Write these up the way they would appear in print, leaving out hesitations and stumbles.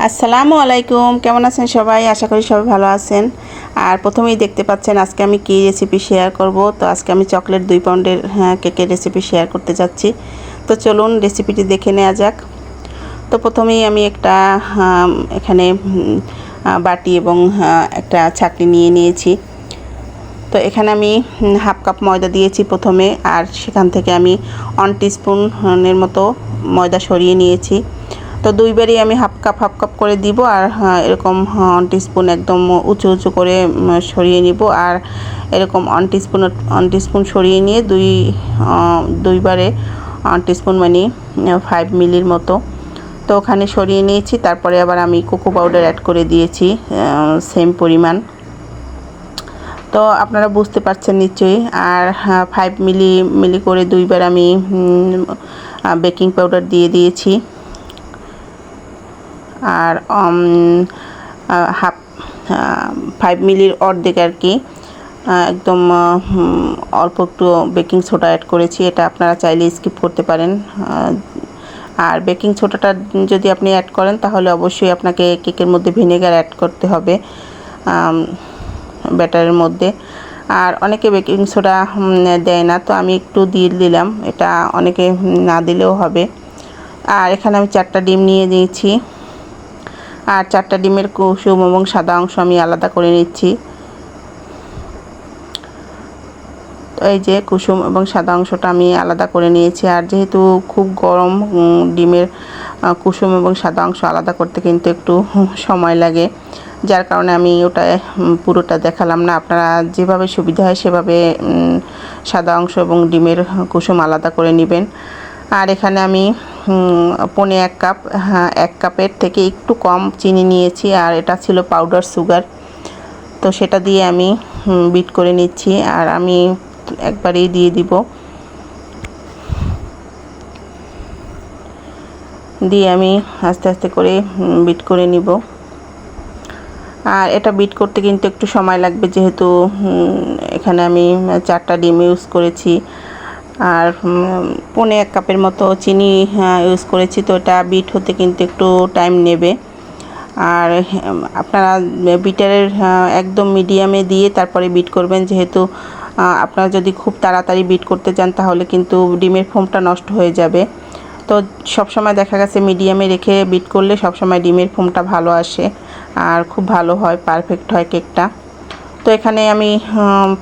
আসসালামু আলাইকুম, কেমন আছেন সবাই? আশা করি সবাই ভালো আছেন। আর প্রথমেই দেখতে পাচ্ছেন আজকে আমি কী রেসিপি শেয়ার করব। তো আজকে আমি চকলেট 2 পাউন্ডের কেকের রেসিপি শেয়ার করতে যাচ্ছি। তো চলুন রেসিপিটি দেখে নেওয়া যাক। তো প্রথমেই আমি একটা এখানে বাটি এবং একটা ছাঁকনি নিয়ে নিয়েছি। তো এখানে আমি হাফ কাপ ময়দা দিয়েছি প্রথমে, আর সেখান থেকে আমি 1 টিস্পুনের মতো ময়দা সরিয়ে নিয়েছি। তো দুইবারই আমি হাফ কাপ করে দিব, আর এরকম 1 টিস্পুন একদম উঁচু উঁচু করে সরিয়ে নিব। আর এরকম 1 টিস্পুন সরিয়ে নিয়ে দুইবারে 1 টিস্পুন মানে 5 মিলির মতো তো ওখানে সরিয়ে নিয়েছি। তারপরে আবার আমি কোকো পাউডার অ্যাড করে দিয়েছি সেম পরিমাণ। তো আপনারা বুঝতে পারছেন নিশ্চয়ই। আর 5 মিলি করে দুইবার আমি বেকিং পাউডার দিয়ে দিয়েছি। আর 5 মিলির অর্ধেক আর কি, একদম অল্প একটু বেকিং সোডা অ্যাড করেছি। এটা আপনারা চাইলে স্কিপ করতে পারেন। আর বেকিং সোডাটা যদি আপনি অ্যাড করেন তাহলে অবশ্যই আপনাকে কেকের মধ্যে ভিনেগার অ্যাড করতে হবে ব্যাটারের মধ্যে। আর অনেকে বেকিং সোডা দেয় না, তো আমি একটু দিয়ে দিলাম, এটা অনেকে না দিলেও হবে। আর এখানে আমি 4টা ডিম নিয়ে নিয়েছি, আর 4টা ডিমের কুসুম এবং সাদা অংশ আমি আলাদা করে নিচ্ছি। তো এই যে কুসুম এবং সাদা অংশটা আমি আলাদা করে নিয়েছি। আর যেহেতু খুব গরম, ডিমের কুসুম এবং সাদা অংশ আলাদা করতে কিন্তু একটু সময় লাগে, যার কারণে আমি ওটা পুরোটা দেখালাম না। আপনারা যেভাবে সুবিধা হয় সেভাবে সাদা অংশ এবং ডিমের কুসুম আলাদা করে নেবেন। আর এখানে আমি 1.25 কাপ, 1 কাপের থেকে একটু কম চিনি নিয়েছি, আর এটা ছিল পাউডার সুগার। তো সেটা দিয়ে আমি বিট করে নিচ্ছি। আর আমি একবারেই দিয়ে দিব, দিয়ে আমি আস্তে আস্তে করে বিট করে নিব। আর এটা বিট করতে কিন্তু একটু সময় লাগবে, যেহেতু এখানে আমি 4টা ডিম ইউজ করেছি, আর 1.25 কাপের মতো চিনি ইউজ করেছি। তো এটা বিট হতে কিন্তু একটু টাইম নেবে। আর আপনারা বিটারের একদম মিডিয়ামে দিয়ে তারপরে বিট করবেন, যেহেতু আপনারা যদি খুব তাড়াতাড়ি বিট করতে চান তাহলে কিন্তু ডিমের ফোমটা নষ্ট হয়ে যাবে। তো সবসময় দেখা গেছে মিডিয়ামে রেখে বিট করলে সবসময় ডিমের ফোমটা ভালো আসে আর খুব ভালো হয়, পারফেক্ট হয় কেকটা। তো এখানে আমি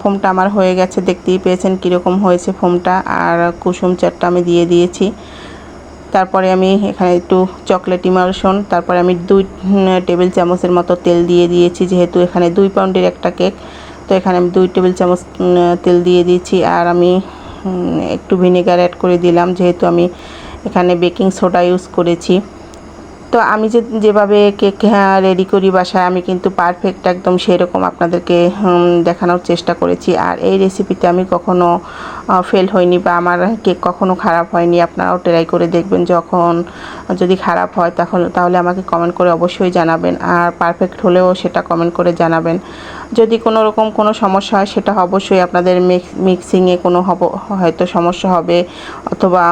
ফোমটা আমার হয়ে গেছে, দেখতেই পেয়েছেন কীরকম হয়েছে ফোমটা। আর কুসুম চারটা আমি দিয়ে দিয়েছি। তারপরে আমি এখানে একটু চকলেট ইমালশন, তারপরে আমি 2 টেবিল চামচের মতো তেল দিয়ে দিয়েছি, যেহেতু এখানে 2 পাউন্ডের একটা কেক। তো এখানে আমি 2 টেবিল চামচ তেল দিয়ে দিয়েছি। আর আমি একটু ভিনেগার অ্যাড করে দিলাম, যেহেতু আমি এখানে বেকিং সোডা ইউজ করেছি। তো আমি যেভাবে কেক রেডি করি বাসায়, আমি কিন্তু পারফেক্ট একদম সেরকম আপনাদেরকে দেখানোর চেষ্টা করেছি। আর এই রেসিপিতে আমি কখনো ফেল হয়নি, বা আমার কেক কখনো খারাপ হয়নি। আপনারাও ট্রাই করে দেখবেন, যখন যদি খারাপ হয় তাহলে আমাকে কমেন্ট করে অবশ্যই জানাবেন, আর পারফেক্ট হলেও সেটা কমেন্ট করে জানাবেন। যদি কোনো রকম কোনো সমস্যা হয় সেটা অবশ্যই আপনাদের মিক্সিংয়ে কোনো হয়তো সমস্যা হবে, অথবা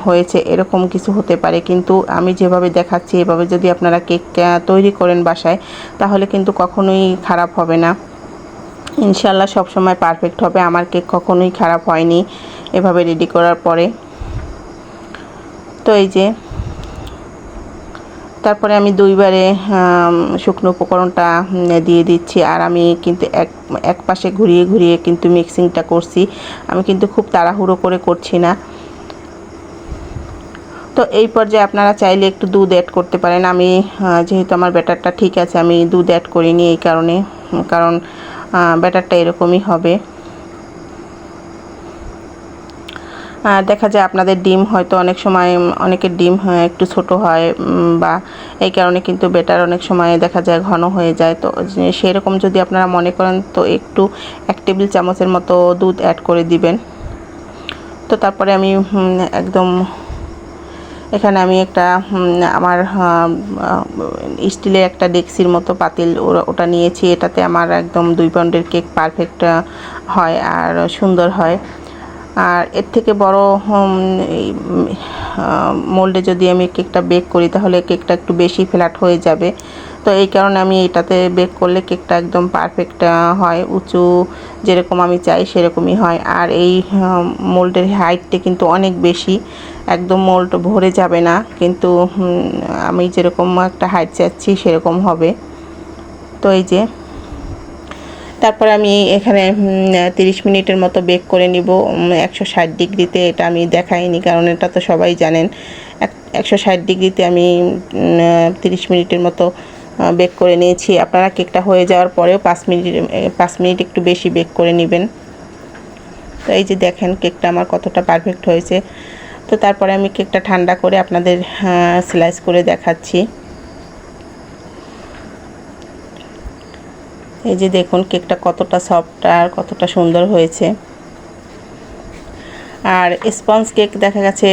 হয়েছে এরকম কিছু হতে পারে। কিন্তু আমি যেভাবে দেখাচ্ছি এভাবে যদি আপনারা কেক তৈরি করেন বাসায়, তাহলে কিন্তু কখনোই খারাপ হবে না, ইনশাল্লাহ সবসময় পারফেক্ট হবে। আমার কেক কখনোই খারাপ হয়নি এভাবে রেডি করার পরে। তো এই যে তারপরে আমি দুইবারে শুকনো উপকরণটা দিয়ে দিচ্ছি। আর আমি কিন্তু এক পাশে ঘুরিয়ে ঘুরিয়ে কিন্তু মিক্সিংটা করছি, আমি কিন্তু খুব তাড়াহুড়ো করে করছি না। তো এই পর্যায়ে আপনারা চাইলে একটু দুধ অ্যাড করতে পারেন। আমি যেহেতু আমার ব্যাটারটা ঠিক আছে, আমি দুধ অ্যাড করিনি এই কারণে, কারণ ব্যাটারটা এরকমই হবে। দেখা যায় আপনাদের ডিম হয়তো অনেক সময় অনেকের ডিম একটু ছোট হয়, বা এই কারণে কিন্তু ব্যাটার অনেক সময় দেখা যায় ঘন হয়ে যায়। তো সেরকম যদি আপনারা মনে করেন তো একটু 1 টেবিল চামচের মতো দুধ অ্যাড করে দিবেন। তো তারপরে আমি একদম এখানে আমি একটা আমার স্টিলের একটা ডেক্সির মতো পাতিল ওটা নিয়েছি। এটাতে আমার একদম 2 পাউন্ডের কেক পারফেক্ট হয় আর সুন্দর হয়। আর এর থেকে বড় মোল্ডে যদি আমি কেকটা বেক করি তাহলে কেকটা একটু বেশি ফ্ল্যাট হয়ে যাবে। তো এই কারণে আমি এটাতে বেক করলে কেকটা একদম পারফেক্ট হয়, উঁচু যেরকম আমি চাই সেরকমই হয়। আর এই মোল্ডের হাইটটা কিন্তু অনেক বেশি, একদম মোল্ড ভরে যাবে না, কিন্তু আমি যেরকম একটা হাইট চাচ্ছি সেরকম হবে। তো এই যে তারপর আমি এখানে 30 মিনিটের মতো বেক করে নিব 160 ডিগ্রিতে। এটা আমি দেখাইনি কারণ এটা তো সবাই জানেন। 160 ডিগ্রিতে আমি 30 মিনিটের মতো বেক করে নিয়েছি। আপনারা কেকটা হয়ে যাওয়ার পরেও 5 মিনিট একটু বেশি বেক করে নেবেন। তো এই যে দেখেন কেকটা আমার কতটা পারফেক্ট হয়েছে। তো তারপরে আমি কেকটা ঠান্ডা করে আপনাদের স্লাইস করে দেখাচ্ছি। এই যে দেখুন কেকটা কতটা সফট আর কতটা সুন্দর হয়েছে। আর স্পঞ্জ কেক দেখা গেছে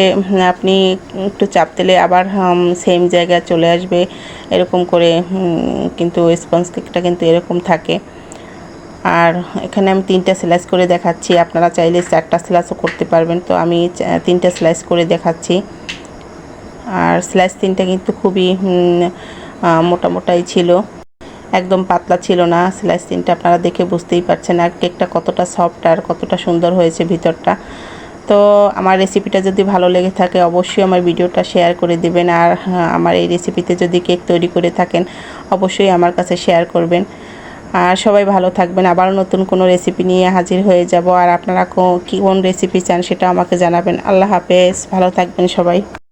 আপনি একটু চাপ দিলে আবার সেম জায়গায় চলে আসবে এরকম করে, কিন্তু স্পঞ্জ কেকটা কিন্তু এরকম থাকে। আর এখানে আমি 3টা স্লাইস করে দেখাচ্ছি, আপনারা চাইলে 4টা স্লাইসও করতে পারবেন। তো আমি 3টা স্লাইস করে দেখাচ্ছি। আর স্লাইস 3টা কিন্তু খুবই মোটা মোটাই ছিল, একদম পাতলা ছিল না। স্লাইস 3টা আপনারা দেখে বুঝতেই পারছেন আর কেকটা কতটা সফট আর কতটা সুন্দর হয়েছে ভিতরটা। তো আমার রেসিপিটা যদি ভালো লেগে থাকে অবশ্যই আমার ভিডিওটা শেয়ার করে দিবেন। আর আমার এই রেসিপিতে যদি কেক তৈরি করে থাকেন অবশ্যই আমার কাছে শেয়ার করবেন। আর সবাই ভালো থাকবেন, আবার নতুন কোনো রেসিপি নিয়ে হাজির হয়ে যাব। আর আপনারা কোন রেসিপি চান সেটা আমাকে জানাবেন। আল্লাহ হাফেজ, ভালো থাকবেন সবাই।